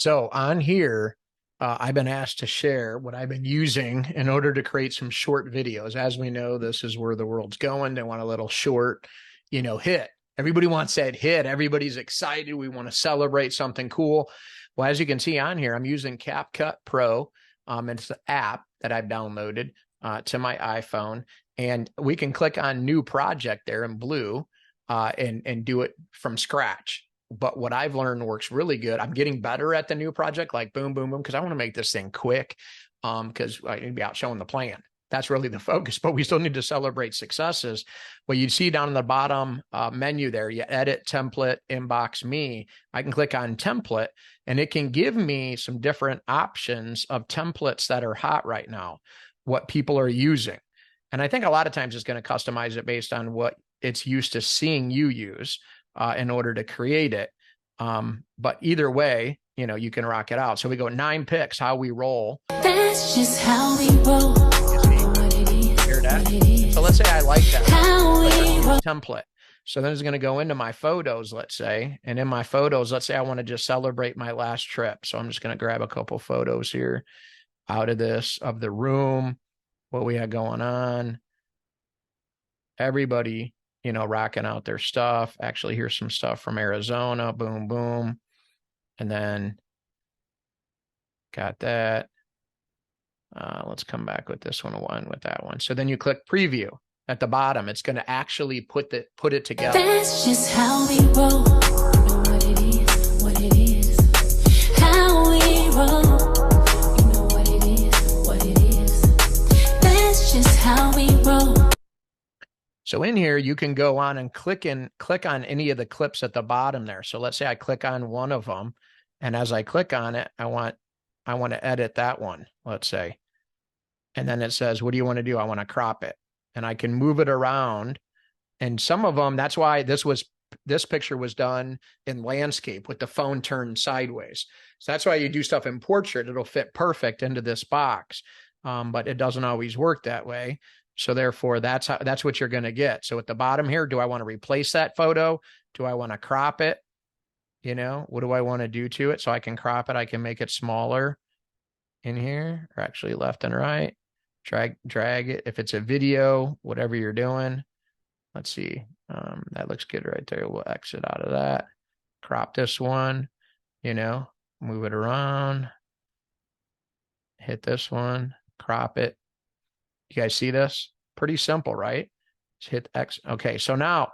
So on here, I've been asked to share what I've been using in order to create some short videos. As we know, this is where the world's going. They want a little short, hit. Everybody wants that hit. Everybody's excited. We want to celebrate something cool. Well, as you can see on here, I'm using CapCut Pro. It's the app that I've downloaded to my iPhone. And we can click on new project there in blue and do it from scratch. But what I've learned works really good. I'm getting better at the new project, like boom, boom, boom, because I want to make this thing quick because I need to be out showing the plan. That's really the focus, but we still need to celebrate successes. Well, you see down in the bottom menu there, you edit, template, inbox me. I can click on template and it can give me some different options of templates that are hot right now, what people are using. And I think a lot of times it's going to customize it based on what it's used to seeing you use in order to create it. But either way, you can rock it out. So we go 9 picks, how we roll. That's just how we roll. Hear that? So let's say I like that template. So then it's going to go into my photos, let's say. And in my photos, let's say I want to just celebrate my last trip. So I'm just going to grab a couple photos here out of this, of the room, what we had going on. Everybody, rocking out their stuff. Actually, here's some stuff from Arizona. Boom, boom. And then got that. Let's come back with this one with that one. So then you click preview at the bottom. It's going to actually put it together. That's just how we roll. You know what it is, what it is. How we roll. You know what it is, what it is. That's just how we roll. So in here, you can go on and click on any of the clips at the bottom there. So let's say I click on one of them, and as I click on it, I want to edit that one, let's say. And then it says, what do you want to do? I want to crop it. And I can move it around. And some of them, that's why this picture was done in landscape with the phone turned sideways. So that's why you do stuff in portrait. It'll fit perfect into this box. But it doesn't always work that way. So therefore, that's what you're going to get. So at the bottom here, do I want to replace that photo? Do I want to crop it? What do I want to do to it? So I can crop it. I can make it smaller in here, or actually left and right. Drag it. If it's a video, whatever you're doing. Let's see. That looks good right there. We'll exit out of that. Crop this one, move it around. Hit this one, crop it. You guys see this? Pretty simple, right? Just hit X. Okay, so now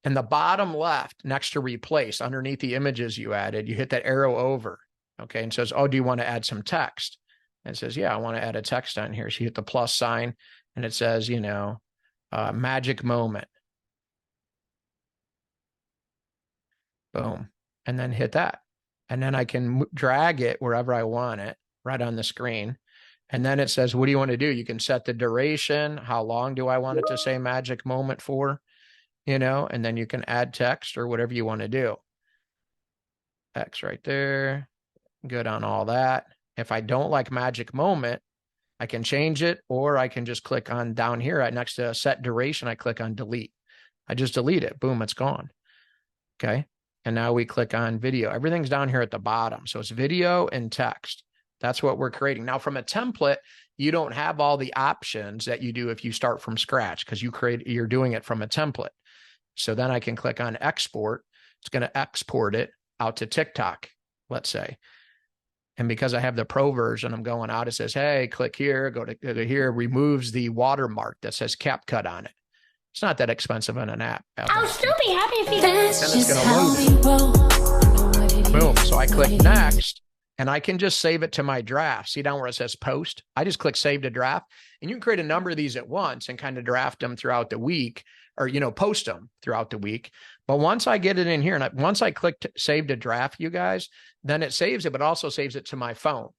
in the bottom left, next to replace, underneath the images you added, you hit that arrow over, okay, and says, oh, do you want to add some text? And it says, yeah, I want to add a text on here. So you hit the plus sign, and it says, magic moment. Boom. And then hit that. And then I can drag it wherever I want it, right on the screen. And then it says, what do you want to do? You can set the duration. How long do I want it to say magic moment for? And then you can add text or whatever you want to do. X right there. Good on all that. If I don't like magic moment, I can change it, or I can just click on down here right next to set duration. I click on delete. I just delete it. Boom, it's gone. Okay. And now we click on video. Everything's down here at the bottom. So it's video and text. That's what we're creating. Now from a template, you don't have all the options that you do if you start from scratch because you're doing it from a template. So then I can click on export. It's going to export it out to TikTok, let's say. And because I have the pro version, I'm going out. It says, hey, click here, go to here, removes the watermark that says CapCut on it. It's not that expensive in an app. I'll still be happy if you Then it's going to load it. Boom. So I click next. And I can just save it to my draft. See down where it says post? I just click save to draft. And you can create a number of these at once and kind of draft them throughout the week or, post them throughout the week. But once I get it in here and once I click save to draft, you guys, then it saves it, but also saves it to my phone.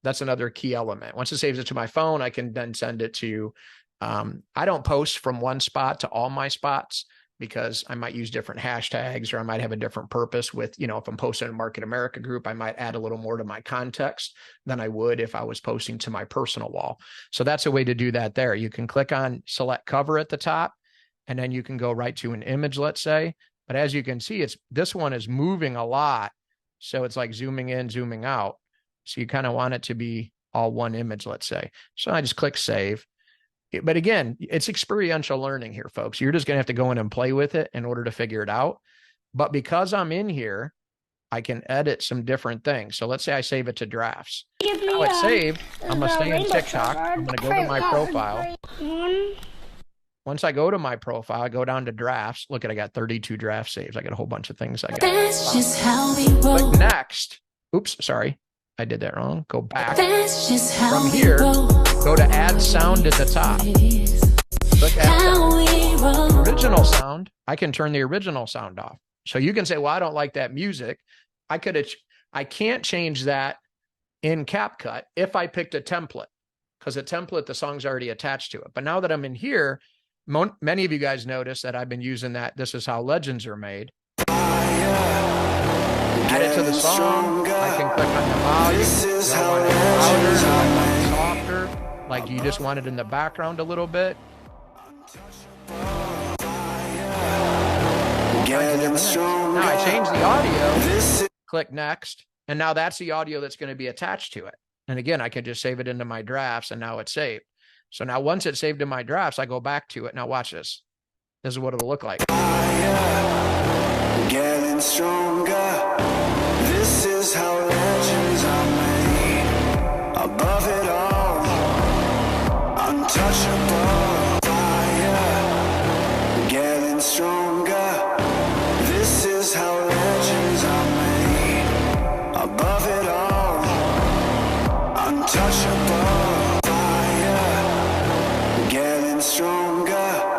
That's another key element. Once it saves it to my phone, I can then send it to, I don't post from one spot to all my spots, because I might use different hashtags or I might have a different purpose with, if I'm posting in a Market America group, I might add a little more to my context than I would if I was posting to my personal wall. So that's a way to do that there. You can click on select cover at the top, and then you can go right to an image, let's say. But as you can see, this one is moving a lot So it's like zooming in, zooming out. So you kind of want it to be all one image, let's say. So I just click save. But again, it's experiential learning here, folks. You're just going to have to go in and play with it in order to figure it out. But because I'm in here, I can edit some different things. So let's say I save it to drafts. Now it's saved. I'm going to stay in TikTok. I'm going to go to my profile. Once I go to my profile, I go down to drafts. Look at, I got 32 draft saves. I got a whole bunch of things I got. That's just how we roll. Click next. Oops, sorry. I did that wrong. Go back. That's just how From we here, roll. go to add sound at the top. Click add How sound. we roll. Original sound. I can turn the original sound off. So you can say, well, I don't like that music. I can't change that in CapCut if I picked a template, because a template, the song's already attached to it. But now that I'm in here, many of you guys notice that I've been using that. This is how legends are made. Add it to the song. I can click on the volume. Do I want it louder? Do I want it softer? Like, do you just want it in the background a little bit? Now I change the audio. Click next. And now that's the audio that's going to be attached to it. And again, I can just save it into my drafts, and now it's saved. So now once it's saved in my drafts, I go back to it. Now watch this. This is what it'll look like. Getting stronger. This is how legends are made. Above it all, untouchable. Fire. Getting stronger. This is how legends are made. Above it all, untouchable. Fire. Getting stronger.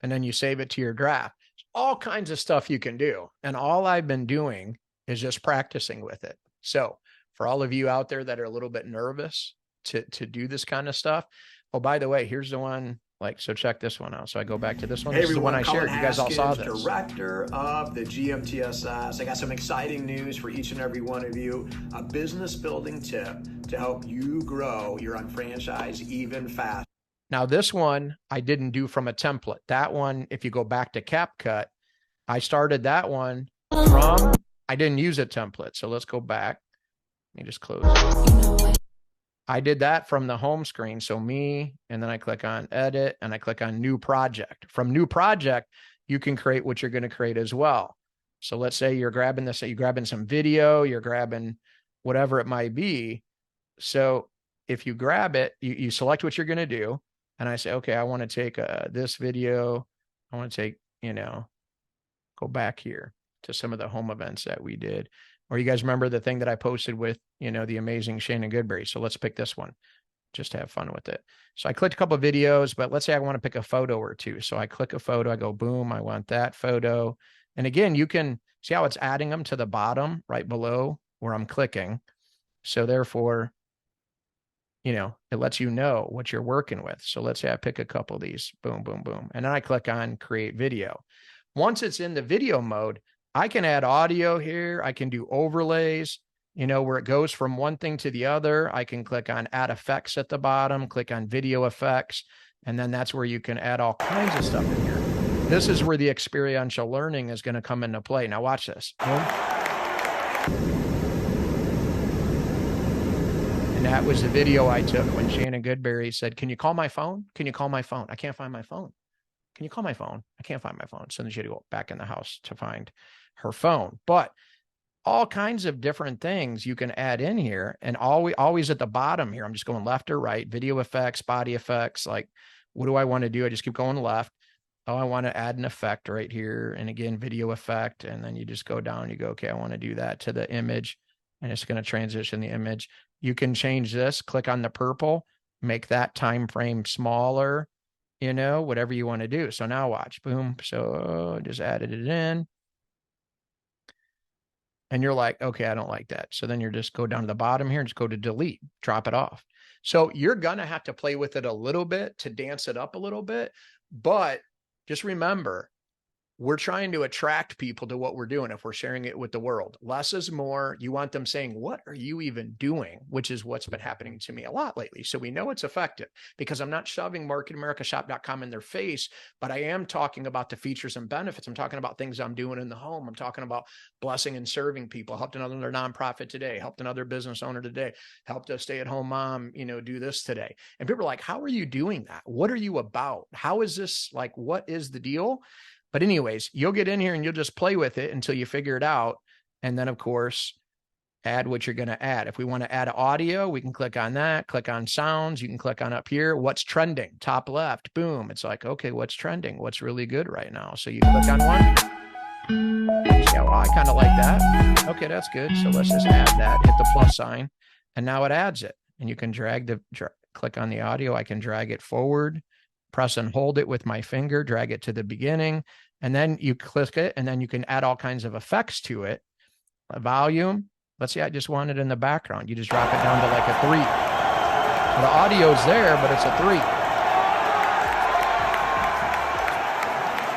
And then you save it to your draft. All kinds of stuff you can do. And all I've been doing is just practicing with it. So for all of you out there that are a little bit nervous to do this kind of stuff. Oh, by the way, here's the one, so check this one out. So I go back to this one. Hey this everyone, is the one I shared. You guys all saw Haskins, this. Director of the GMTSS. I got some exciting news for each and every one of you. A business building tip to help you grow your franchise even faster. Now, this one I didn't do from a template. That one, if you go back to CapCut, I started that one from, I didn't use a template. So let's go back. Let me just close it. I did that from the home screen. So me, and then I click on edit and I click on new project. From new project, you can create what you're going to create as well. So let's say you're grabbing this, you're grabbing some video, you're grabbing whatever it might be. So if you grab it, you select what you're going to do. And I say, okay, I want to take this video. I want to take, go back here to some of the home events that we did. Or you guys remember the thing that I posted with, the amazing Shannon Goodberry. So let's pick this one, just to have fun with it. So I clicked a couple of videos, but let's say I want to pick a photo or two. So I click a photo, I go, boom, I want that photo. And again, you can see how it's adding them to the bottom right below where I'm clicking. So therefore, it lets you know what you're working with. So let's say I pick a couple of these, boom, boom, boom. And then I click on create video. Once it's in the video mode, I can add audio here. I can do overlays, where it goes from one thing to the other. I can click on add effects at the bottom, click on video effects. And then that's where you can add all kinds of stuff in here. This is where the experiential learning is going to come into play. Now watch this. Boom. And that was the video I took when Shannon Goodberry said, can you call my phone? Can you call my phone? I can't find my phone. Can you call my phone? I can't find my phone. So then she had to go back in the house to find her phone. But all kinds of different things you can add in here. And always at the bottom here, I'm just going left or right, video effects, body effects. Like, what do I want to do? I just keep going left. Oh, I want to add an effect right here. And again, video effect. And then you just go down, you go, okay, I want to do that to the image. And it's going to transition the image. You can change this, click on the purple, make that time frame smaller, whatever you want to do. So now watch, boom. So just added it in. And you're like, okay, I don't like that. So then you're just go down to the bottom here and just go to delete, drop it off. So you're going to have to play with it a little bit to dance it up a little bit. But just remember, we're trying to attract people to what we're doing if we're sharing it with the world. Less is more. You want them saying, what are you even doing? Which is what's been happening to me a lot lately. So we know it's effective because I'm not shoving marketamericashop.com in their face, but I am talking about the features and benefits. I'm talking about things I'm doing in the home. I'm talking about blessing and serving people, helped another nonprofit today, helped another business owner today, helped a stay-at-home mom, do this today. And people are like, how are you doing that? What are you about? How is this, like, what is the deal? But anyways, you'll get in here and you'll just play with it until you figure it out. And then, of course, add what you're going to add. If we want to add audio, we can click on that, click on sounds. You can click on up here, what's trending, top left, boom. It's like, okay, what's trending? What's really good right now? So you click on one. Yeah, well, I kind of like that. Okay, that's good. So let's just add that, hit the plus sign, and now it adds it. And you can click on the audio. I can drag it forward, press and hold it with my finger, drag it to the beginning, and then you click it, and then you can add all kinds of effects to it. A volume. Let's say I just want it in the background. You just drop it down to like a 3. So the audio's there, but it's a 3.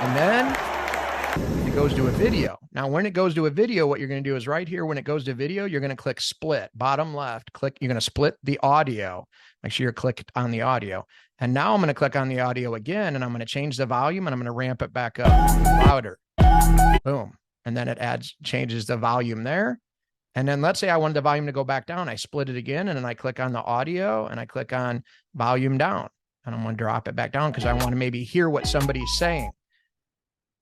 And then it goes to a video. Now, when it goes to a video, what you're going to do is right here, when it goes to video, you're going to click split, bottom left, click, you're going to split the audio. Make sure you're clicked on the audio. And now I'm going to click on the audio again, and I'm going to change the volume, and I'm going to ramp it back up louder. Boom. And then it changes the volume there. And then let's say I wanted the volume to go back down. I split it again, and then I click on the audio, and I click on volume down. And I'm going to drop it back down because I want to maybe hear what somebody's saying.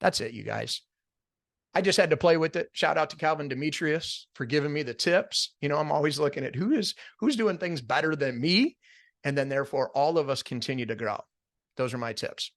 That's it, you guys. I just had to play with it. Shout out to Calvin Demetrius for giving me the tips. I'm always looking at who's doing things better than me. And then therefore all of us continue to grow. Those are my tips.